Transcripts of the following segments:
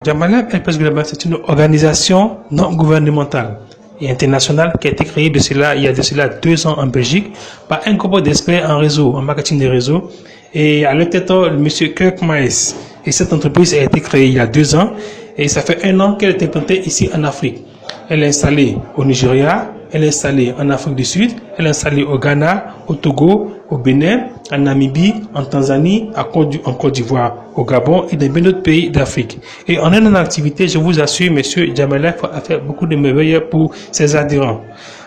Jamalab Helpers Global, c'est une organisation non gouvernementale et internationale qui a été créée il y a de cela 2 ans en Belgique par un groupe d'experts en réseau, en marketing des réseaux, et à leur tête, M. Kirk Maes. Et cette entreprise a été créée il y a 2 ans et ça fait 1 an qu'elle est implantée ici en Afrique. Elle est installée au Nigeria, elle est installée en Afrique du Sud, elle est installée au Ghana, au Togo, au Bénin, en Namibie, en Tanzanie, en Côte d'Ivoire, au Gabon et dans bien d'autres pays d'Afrique. Et en un an d'activité, je vous assure, monsieur, Jamalaf a fait beaucoup de merveilles pour ses adhérents.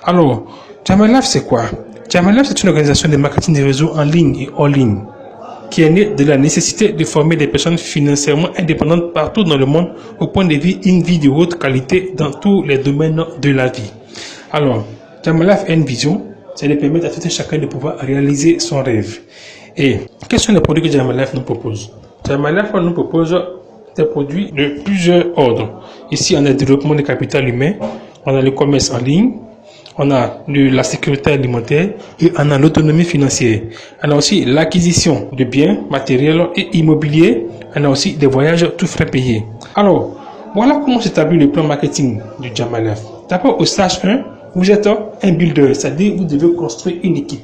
Alors, Jamalaf, c'est quoi? Jamalaf, c'est une organisation de marketing des réseaux en ligne et hors ligne qui est née de la nécessité de former des personnes financièrement indépendantes partout dans le monde au point de vue une vie de haute qualité dans tous les domaines de la vie. Alors, Jamalaf a une vision, c'est de permettre à tout un chacun de pouvoir réaliser son rêve. Et quels sont les produits que Jamalaf nous propose? Jamalaf nous propose des produits de plusieurs ordres. Ici, on a le développement du capital humain, on a le commerce en ligne, on a la sécurité alimentaire et on a l'autonomie financière. On a aussi l'acquisition de biens matériels et immobiliers. On a aussi des voyages tout frais payés. Alors, voilà comment s'établit le plan marketing du Jamalaf. D'abord, au stage 1, vous êtes un builder, c'est-à-dire vous devez construire une équipe.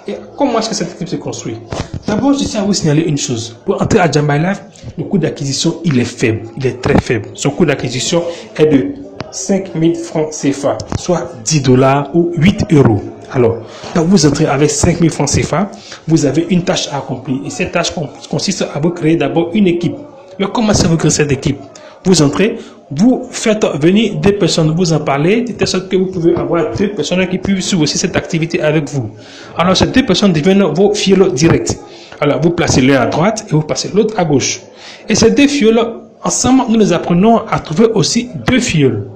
Et comment est-ce que cette équipe se construit? D'abord, je tiens à vous signaler une chose. Pour entrer à Jamalaf, le coût d'acquisition, il est faible. Il est très faible. Son coût d'acquisition est de 5 000 francs CFA, soit 10 $ ou 8 €. Alors, quand vous entrez avec 5 000 francs CFA, vous avez une tâche à accomplir. Et cette tâche consiste à vous créer d'abord une équipe. Mais comment est-ce que vous créez cette équipe? Vous entrez, vous faites venir 2 personnes, vous en parlez, de telle sorte que vous pouvez avoir 2 personnes qui peuvent suivre aussi cette activité avec vous. Alors, ces 2 personnes deviennent vos fioles directs. Alors, vous placez l'un à droite et vous placez l'autre à gauche. Et ces 2 fioles, ensemble, nous les apprenons à trouver aussi 2 fioles.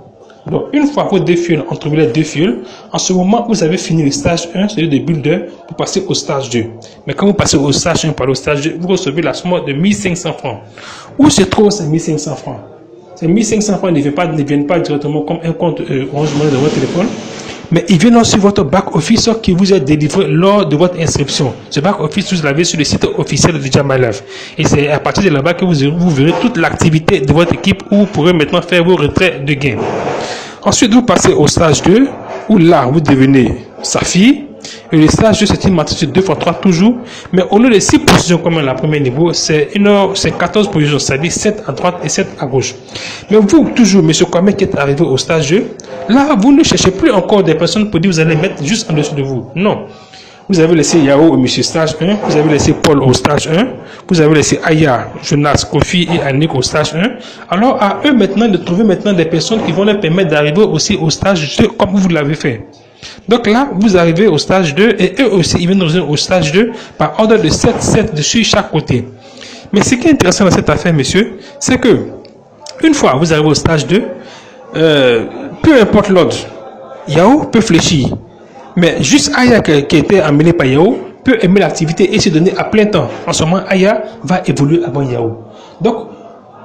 Donc, une fois vos 2 fioles ont trouvé les 2 fioles, en ce moment, vous avez fini le stage 1, celui de builder, pour passer au stage 2. Mais quand vous passez au stage 1 par le stage 2, vous recevez la somme de 1500 francs. Où se trouvent ces 1500 francs? Ces 1500 francs ne viennent pas directement comme un compte Orange Money de votre téléphone, mais ils viennent sur votre back-office qui vous est délivré lors de votre inscription. Ce back-office, vous l'avez sur le site officiel de Jamalaf. Et c'est à partir de là-bas que vous verrez toute l'activité de votre équipe où vous pourrez maintenant faire vos retraits de gains. Ensuite, vous passez au stage 2, où là, vous devenez Saphir. Et le stage 2, c'est une matrice de 2x3 toujours. Mais au lieu de 6 positions comme à la premier niveau, c'est 14 positions, c'est-à-dire 7 à droite et 7 à gauche. Mais vous, toujours, M. Kwame, qui est arrivé au stage 2, là, vous ne cherchez plus encore des personnes pour dire que vous allez mettre juste en dessous de vous. Non. Vous avez laissé Yao au monsieur stage 1, vous avez laissé Paul au stage 1, vous avez laissé Aya, Jonas, Kofi et Annick au stage 1. Alors à eux maintenant de trouver maintenant des personnes qui vont leur permettre d'arriver aussi au stage 2 comme vous l'avez fait. Donc là, vous arrivez au stage 2 et eux aussi, ils viennent au stage 2 par ordre de 7 sur chaque côté. Mais ce qui est intéressant dans cette affaire, monsieur, c'est que une fois vous arrivez au stage 2, peu importe l'ordre, Yao peut fléchir. Mais juste Aya qui était amené par Yao peut aimer l'activité et se donner à plein temps. En ce moment, Aya va évoluer avant Yao. Donc,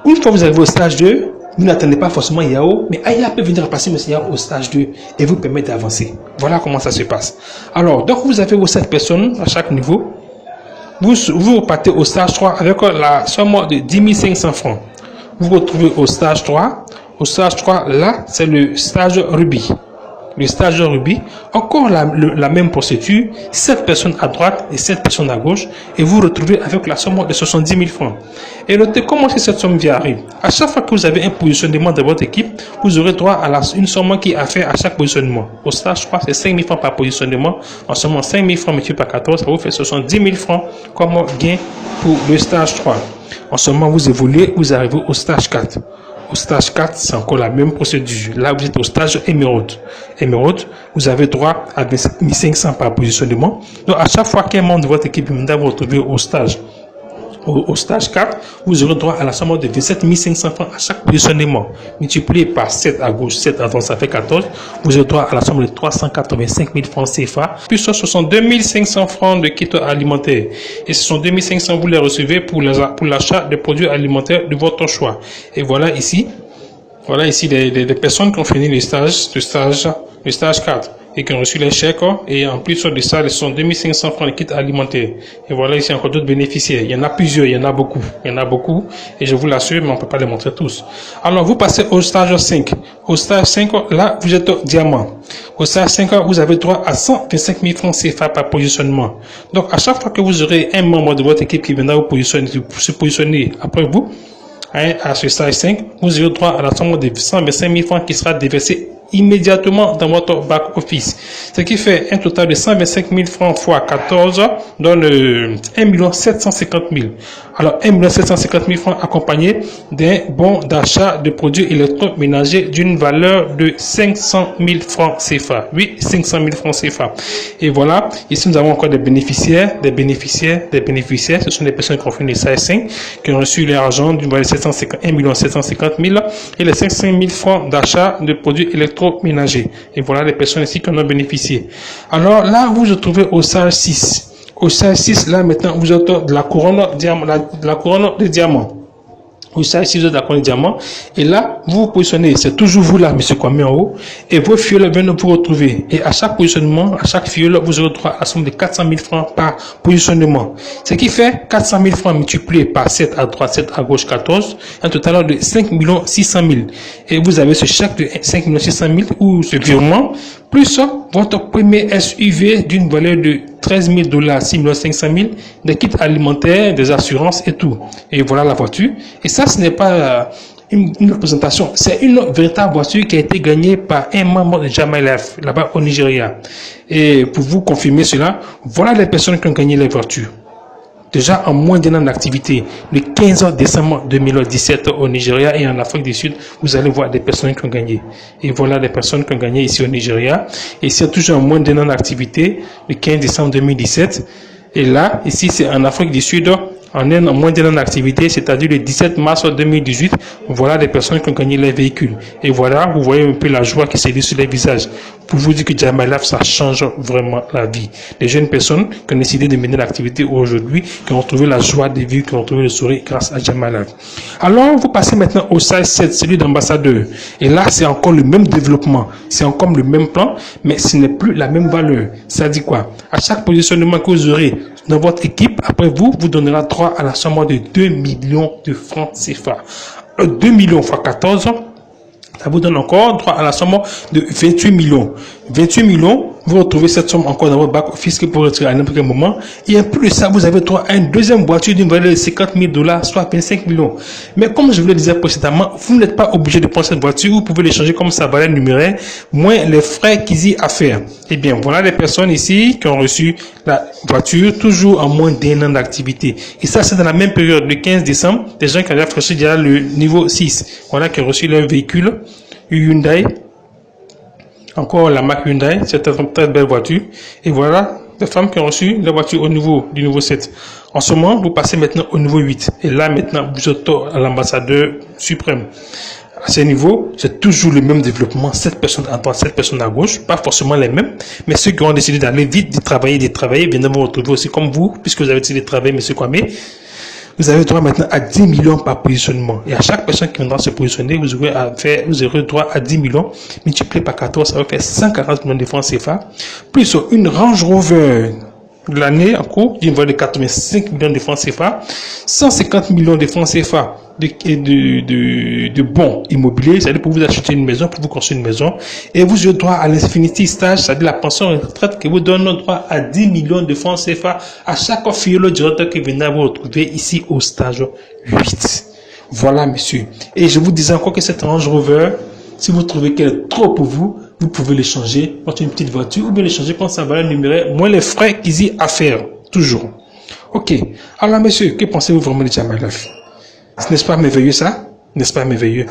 une fois que vous arrivez au stage 2, vous n'attendez pas forcément Yao, mais Aya peut venir passer M. Yao au stage 2 et vous permettre d'avancer. Voilà comment ça se passe. Alors, donc vous avez vos 7 personnes à chaque niveau. Vous repartez au stage 3 avec la somme de 10 500 francs. Vous vous retrouvez au stage 3. Au stage 3, là, c'est le stage Ruby. Le stage Ruby, encore la même procédure, 7 personnes à droite et 7 personnes à gauche, et vous retrouvez avec la somme de 70 000 francs. Et notez comment cette somme arrive. À chaque fois que vous avez un positionnement de votre équipe, vous aurez droit à une somme qui a fait à chaque positionnement. Au stage 3, c'est 5 000 francs par positionnement. En ce moment, 5 000 francs multiplié par 14, ça vous fait 70 000 francs comme gain pour le stage 3. En ce moment, vous évoluez, vous arrivez au stage 4. Au stage 4, c'est encore la même procédure. Là, vous êtes au stage émeraude. Émeraude, vous avez droit à 27 500 par positionnement. Donc, à chaque fois qu'un membre de votre équipe va vous retrouver au stage 4, vous aurez droit à la somme de 27 500 francs à chaque positionnement. Multiplié par 7 à gauche, 7 à droite, ça fait 14. Vous aurez droit à la somme de 385 000 francs CFA, plus 62 500 francs de kits alimentaires. Et ce sont 2 500, vous les recevez pour l'achat de produits alimentaires de votre choix. Et voilà ici des personnes qui ont fini le stage 4. et qui ont reçu les chèques. Et en plus de ça, ils sont 2500 francs de kit alimentaire. Et voilà, ici encore d'autres bénéficiaires. Il y en a plusieurs, il y en a beaucoup. Il y en a beaucoup. Et je vous l'assure, mais on ne peut pas les montrer tous. Alors, vous passez au stage 5. Au stage 5, là, vous êtes au diamant. Au stage 5, vous avez droit à 125 000 francs CFA par positionnement. Donc, à chaque fois que vous aurez un membre de votre équipe qui viendra vous positionner, se positionner après vous, à ce stage 5, vous aurez droit à la somme de 125 000 francs qui sera déversée immédiatement dans votre back office. Ce qui fait un total de 125 000 francs fois 14 donne 1 750 000. Alors 1 750 000 francs accompagné d'un bon d'achat de produits électroménagers d'une valeur de 500 000 francs CFA. Oui, 500 000 francs CFA. Et voilà, ici nous avons encore des bénéficiaires. Ce sont des personnes qui ont fait les stage 5, qui ont reçu l'argent d'une valeur de 1 750 000 et les 500 000 francs d'achat de produits électroménagers. Et voilà les personnes ici qui en ont bénéficié. Alors là, vous vous trouvez au stage 6. Au stage 6, là maintenant, vous êtes de la couronne de diamant. Au stage 6, vous êtes de la couronne de diamant. Et là, vous vous positionnez. C'est toujours vous là, monsieur Kwame en haut. Et vos fioles viennent vous retrouver. Et à chaque positionnement, à chaque fiole, vous aurez droit à la somme de 400 000 francs par positionnement. Ce qui fait 400 000 francs multiplié par 7 à droite, 7 à gauche, 14. Un total de 5 600 000. Et vous avez ce chèque de 5 600 000 ou ce virement, plus votre premier SUV d'une valeur de 13 000 $, 6 500 000, des kits alimentaires, des assurances et tout. Et voilà la voiture. Et ça, ce n'est pas une représentation. C'est une véritable voiture qui a été gagnée par un membre de Jama Life, là-bas au Nigeria. Et pour vous confirmer cela, voilà les personnes qui ont gagné les voitures. Déjà en moins d'un an d'activité, le 15 décembre 2017 au Nigeria et en Afrique du Sud, vous allez voir des personnes qui ont gagné. Et voilà les personnes qui ont gagné ici au Nigeria. Et c'est toujours en moins d'un an d'activité, le 15 décembre 2017. Et là, ici, c'est en Afrique du Sud, en moins d'un an d'activité, c'est-à-dire le 17 mars 2018, voilà les personnes qui ont gagné les véhicules. Et voilà, vous voyez un peu la joie qui s'est dit sur les visages. Pour vous dire que Jama Life, ça change vraiment la vie. Les jeunes personnes qui ont décidé de mener l'activité aujourd'hui, qui ont trouvé la joie de vivre, qui ont trouvé le sourire grâce à Jama Life. Alors, vous passez maintenant au stage 7, celui d'ambassadeur. Et là, c'est encore le même développement. C'est encore le même plan, mais ce n'est plus la même valeur. Ça dit quoi? À chaque positionnement que vous aurez dans votre équipe, après vous donnera droit à la somme de 2 millions de francs CFA. 2 millions fois 14, ça vous donne encore droit à la somme de 28 millions. 28 millions, vous retrouvez cette somme encore dans votre back office que vous pouvez retirer à n'importe quel moment. Et en plus de ça, vous avez droit à une deuxième voiture d'une valeur de 50 000 $, soit 25 millions. Mais comme je vous le disais précédemment, vous n'êtes pas obligé de prendre cette voiture. Vous pouvez l'échanger comme sa valeur numéraire, moins les frais qu'ils y à faire. Eh bien, voilà les personnes ici qui ont reçu la voiture, toujours en moins d'un an d'activité. Et ça, c'est dans la même période, le 15 décembre, des gens qui avaient franchi déjà le niveau 6. Voilà qui ont reçu leur véhicule, Hyundai. Encore la marque Hyundai, c'est une très belle voiture. Et voilà les femmes qui ont reçu la voiture au niveau du niveau 7. En ce moment, vous passez maintenant au niveau 8. Et là, maintenant, vous êtes à l'ambassadeur suprême. À ce niveau, c'est toujours le même développement. 7 personnes à droite, 7 personnes à gauche. Pas forcément les mêmes. Mais ceux qui ont décidé d'aller vite, de travailler, viennent vous retrouver aussi comme vous, puisque vous avez décidé de travailler, M. Kwame. Vous avez droit maintenant à 10 millions par positionnement. Et à chaque personne qui viendra se positionner, vous aurez droit à 10 millions. Multiplié par 14, ça va faire 140 millions de francs CFA. Plus une Range Rover de l'année en cours d'une valeur de 85 millions de francs CFA. 150 millions de francs CFA de bons immobiliers, c'est-à-dire pour vous acheter une maison, pour vous construire une maison. Et vous aurez droit à l'Infinity Stage, c'est-à-dire la pension retraite qui vous donne droit à 10 millions de francs CFA à chaque fiole directeur qui vient vous retrouver ici au stage 8. Voilà, monsieur. Et je vous disais encore que cette Range Rover, si vous trouvez qu'elle est trop pour vous, vous pouvez l'échanger contre une petite voiture ou bien l'échanger contre sa valeur numéraire, moins les frais qu'ils y à faire. Toujours. Ok. Alors, monsieur, que pensez-vous vraiment de Jama Life? N'est-ce pas merveilleux ça? N'est-ce pas merveilleux?